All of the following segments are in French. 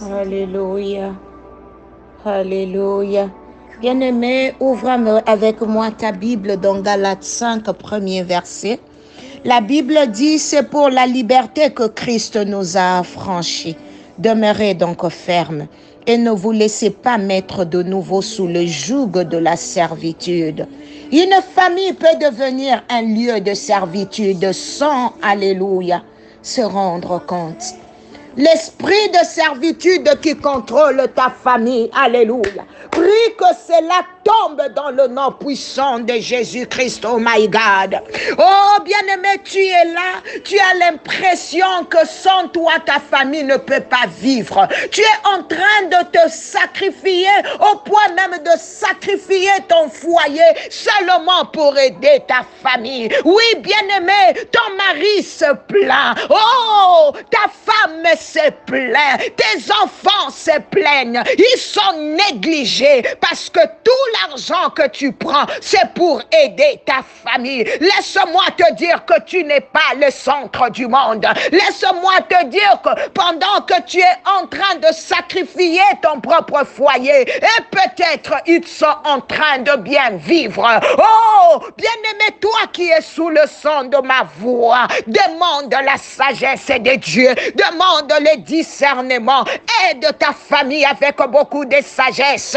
Alléluia. Alléluia. Bien-aimé, ouvre avec moi ta Bible dans Galates 5, premier verset. La Bible dit, c'est pour la liberté que Christ nous a affranchis. Demeurez donc fermes et ne vous laissez pas mettre de nouveau sous le joug de la servitude. Une famille peut devenir un lieu de servitude sans, alléluia, se rendre compte. L'esprit de servitude qui contrôle ta famille, alléluia. Prie que cela tombe dans le nom puissant de Jésus-Christ, oh my God. Oh bien-aimé, tu es là, tu as l'impression que sans toi, ta famille ne peut pas vivre. Tu es en train de te sacrifier, au point même de sacrifier ton foyer seulement pour aider ta famille. Oui, bien-aimé, ton mari se plaint. Oh, ta femme se plaint. Tes enfants se plaignent. Ils sont négligés parce que tout l'argent que tu prends, c'est pour aider ta famille. Laisse-moi te dire que tu n'es pas le centre du monde. Laisse-moi te dire que pendant que tu es en train de sacrifier ton propre foyer, et peut-être ils sont en train de bien vivre. Oh, bien-aimé, toi qui es sous le son de ma voix, demande la sagesse de Dieu, demande le discernement, aide ta famille avec beaucoup de sagesse,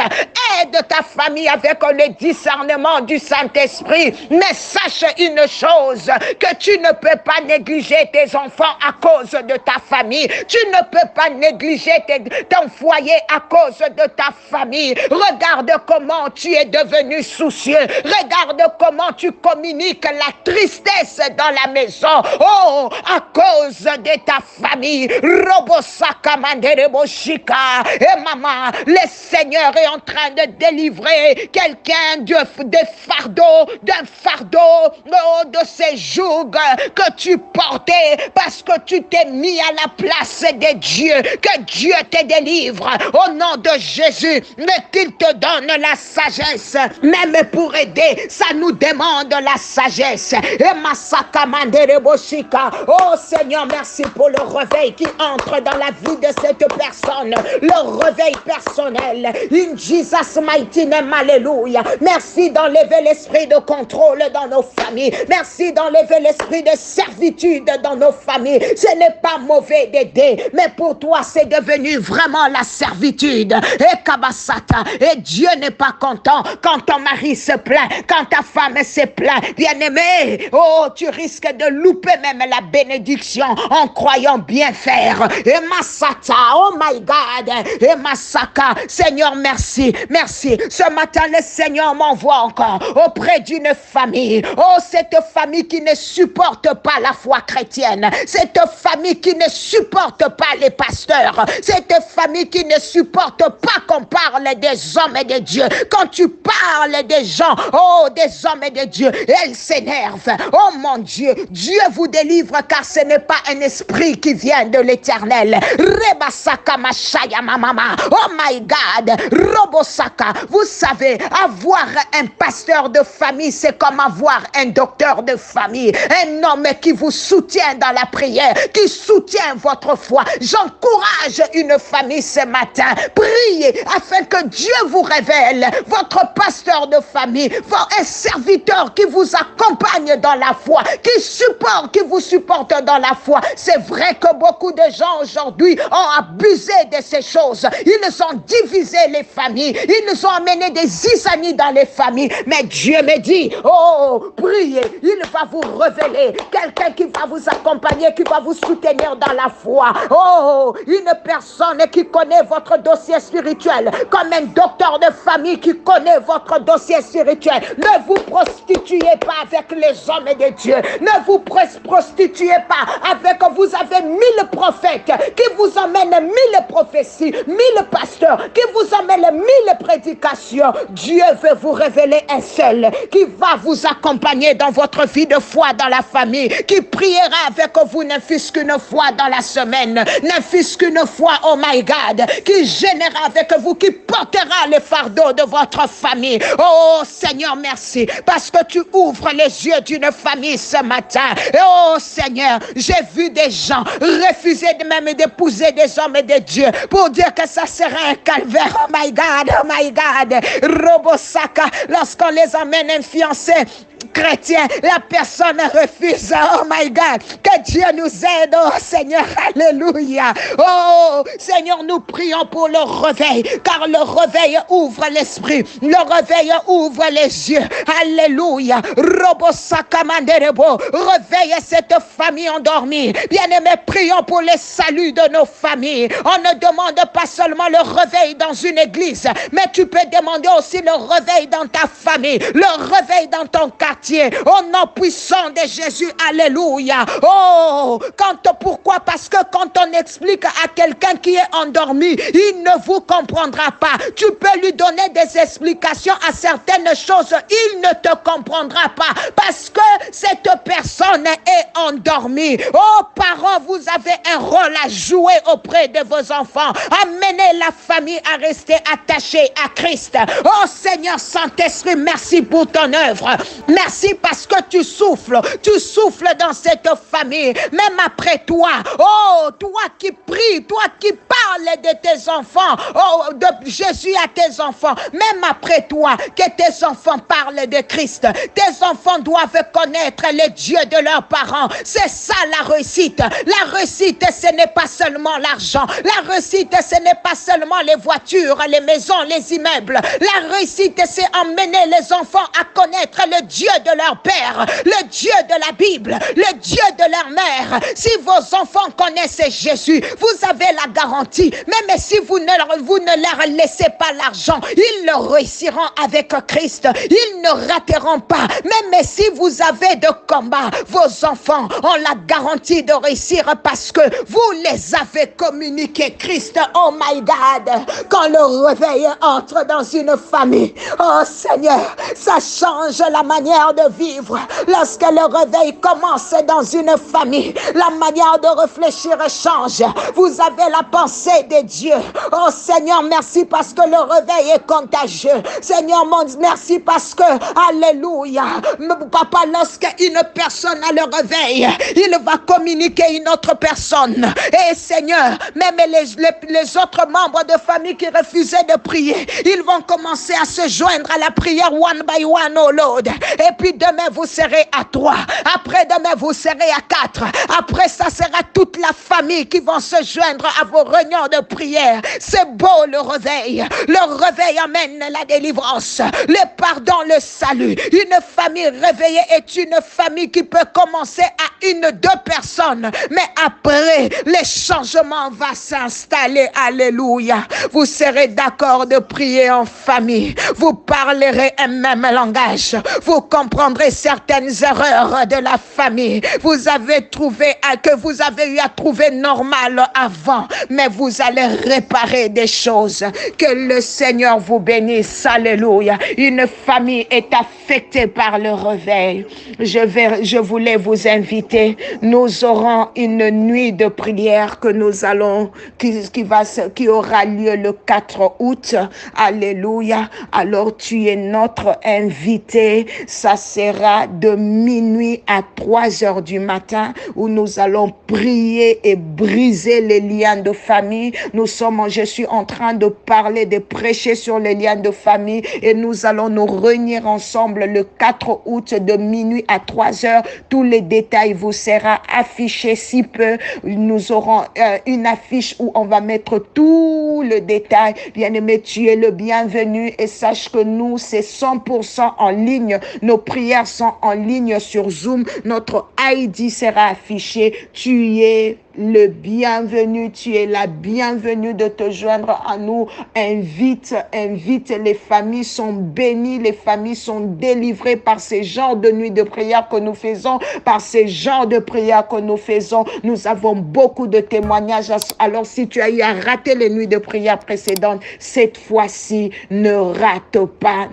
aide ta famille avec le discernement du Saint-Esprit, mais sache une chose, que tu ne peux pas négliger tes enfants à cause de ta famille, tu ne peux pas négliger ton foyer à cause de ta famille. Regarde comment tu es devenu soucieux, regarde comment tu communiques la tristesse dans la maison, oh, à cause de ta famille. Et maman, le Seigneur est en train de délivrer quelqu'un d'un fardeau, oh, de ces jougs que tu portais parce que tu t'es mis à la place de Dieu. Que Dieu te délivre au nom de Jésus, mais qu'il te donne la sagesse, même pour aider, ça nous demande la sagesse. Et oh Seigneur, merci pour le réveil qui entre dans la vie de cette personne, le réveil personnel. In Jesus mighty name, alléluia. Merci d'enlever l'esprit de contrôle dans nos familles. Merci d'enlever l'esprit de servitude dans nos familles. Ce n'est pas mauvais d'aider, mais pour toi c'est devenu vraiment la servitude. Et Kabasata, et Dieu n'est pas content quand ton mari se plaint, quand ta femme se plaint. Bien-aimé, oh, tu risques de louper même la bénédiction en croyant bien faire. Et Masata, oh my God, et Masaka, Seigneur, merci, merci. Ce matin, le Seigneur m'envoie encore auprès d'une famille. Oh, cette famille qui ne supporte pas la foi chrétienne, cette famille qui ne supporte pas les pasteurs, cette famille qui ne supporte pas qu'on parle des hommes et de Dieu. Quand tu parles des gens, oh, des hommes et de Dieu, elle s'énerve. Oh mon Dieu, Dieu vous délivre car ce n'est pas un esprit qui vient de l'Éternel. Rebasaka mashaya mamama. Oh my God, Robosaka. Vous savez, avoir un pasteur de famille, c'est comme avoir un docteur de famille, un homme qui vous soutient dans la prière, qui soutient votre foi. J'encourage une famille ce matin. Priez afin que Dieu vous révèle votre pasteur de famille, un serviteur qui vous accompagne dans la foi, qui vous supporte dans la foi. C'est vrai que beaucoup de gens aujourd'hui ont abusé de ces choses. Ils ont divisé les familles. Ils ont amené des zizanies dans les familles. Mais Dieu me dit, oh, priez. Il va vous révéler quelqu'un qui va vous accompagner, qui va vous soutenir dans la foi. Oh, une personne qui connaît votre dossier spirituel, comme un docteur de famille qui connaît votre dossier spirituel. Ne vous prostituez pas avec les hommes de Dieu. Ne vous prostituez pas avec, vous avez 1000 prophètes qui vous emmènent 1000 prophéties, 1000 pasteurs qui vous emmènent 1000 prédications. Dieu veut vous révéler un seul qui va vous accompagner dans votre vie de foi dans la famille, qui priera avec vous ne fût-ce qu'une fois dans la semaine, ne fût-ce qu'une fois, oh my God, qui gênera avec vous, qui portera le fardeau de votre famille. Oh Seigneur, merci, parce que tu ouvres les yeux d'une famille ce matin. Oh Seigneur, j'ai vu des gens refuser même d'épouser des hommes et de Dieu pour dire que ça sera un calvaire. Oh my God, oh my God. Robosaka, lorsqu'on les emmène influencés chrétien, la personne refuse. Oh my God, que Dieu nous aide. Oh Seigneur, alléluia. Oh Seigneur, nous prions pour le réveil, car le réveil ouvre l'esprit, le réveil ouvre les yeux. Alléluia. Réveille cette famille endormie. Bien-aimés, prions pour les saluts de nos familles. On ne demande pas seulement le réveil dans une église, mais tu peux demander aussi le réveil dans ta famille, le réveil dans ton quartier, au nom puissant de Jésus. Alléluia. Oh, pourquoi? Parce que quand on explique à quelqu'un qui est endormi, il ne vous comprendra pas. Tu peux lui donner des explications à certaines choses, il ne te comprendra pas parce que cette personne est endormie. Oh, parents, vous avez un rôle à jouer auprès de vos enfants. Amenez la famille à rester attachée à Christ. Oh Seigneur Saint-Esprit, merci pour ton œuvre. Merci parce que tu souffles dans cette famille, même après toi. Oh, toi qui pries, toi qui parles de tes enfants, oh, de Jésus à tes enfants, même après toi, que tes enfants parlent de Christ. Tes enfants doivent connaître les dieux de leurs parents. C'est ça la réussite. La réussite, ce n'est pas seulement l'argent. La réussite, ce n'est pas seulement les voitures, les maisons, les immeubles. La réussite, c'est emmener les enfants à connaître le Dieu de leur père, le Dieu de la Bible, le Dieu de leur mère. Si vos enfants connaissent Jésus, vous avez la garantie. Même si vous ne leur laissez pas l'argent, ils le réussiront avec Christ. Ils ne rateront pas. Même si vous avez de combat, vos enfants ont la garantie de réussir parce que vous les avez communiqué Christ. Oh my God, quand le réveil entre dans une famille, oh Seigneur, ça change la manière de vivre. Lorsque le réveil commence dans une famille, la manière de réfléchir change. Vous avez la pensée de Dieu. Oh Seigneur, merci parce que le réveil est contagieux. Seigneur, merci parce que, alléluia, papa, lorsqu'une personne a le réveil, il va communiquer une autre personne. Et Seigneur, même les autres membres de famille qui refusaient de prier, ils vont commencer à se joindre à la prière one by one, oh Lord. Et puis demain, vous serez à 3. Après demain, vous serez à 4. Après, ça sera toute la famille qui vont se joindre à vos réunions de prière. C'est beau le réveil. Le réveil amène la délivrance, le pardon, le salut. Une famille réveillée est une famille qui peut commencer à 1, 2 personnes. Mais après, le changement va s'installer. Alléluia. Vous serez d'accord de prier en famille. Vous parlerez un même langage. Vous comprendrez certaines erreurs de la famille. Vous avez trouvé que vous avez eu à trouver normal avant, mais vous allez réparer des choses. Que le Seigneur vous bénisse. Alléluia. Une famille est affectée par le réveil. Je voulais vous inviter. Nous aurons une nuit de prière que nous allons, qui aura lieu le 4 août. Alléluia. Alors tu es notre invité. Ça sera de minuit à 3 heures du matin où nous allons prier et briser les liens de famille. Je suis en train de parler, de prêcher sur les liens de famille et nous allons nous réunir ensemble le 4 août de minuit à 3 heures. Tous les détails vous seront affichés si peu. Nous aurons une affiche où on va mettre tout le détail. Bien-aimé, tu es le bienvenu et sache que nous, c'est 100% en ligne. Nos prières sont en ligne sur Zoom. Notre ID sera affiché. Tu es le bienvenu, tu es la bienvenue de te joindre à nous. Invite, les familles sont bénies, les familles sont délivrées par ces genres de nuits de prière que nous faisons, par ces genres de prières que nous faisons. Nous avons beaucoup de témoignages. Alors si tu as eu à rater les nuits de prière précédentes, cette fois-ci, ne rate pas,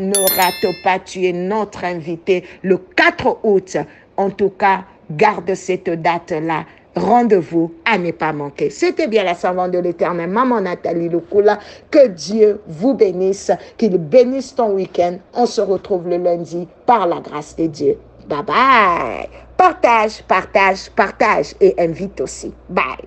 tu es notre invité le 4 août. En tout cas, garde cette date-là. Rendez-vous à ne pas manquer. C'était bien la servante de l'Éternel, Maman Nathalie Lukula. Que Dieu vous bénisse, qu'il bénisse ton week-end. On se retrouve le lundi par la grâce de Dieu. Bye bye. Partage et invite aussi. Bye.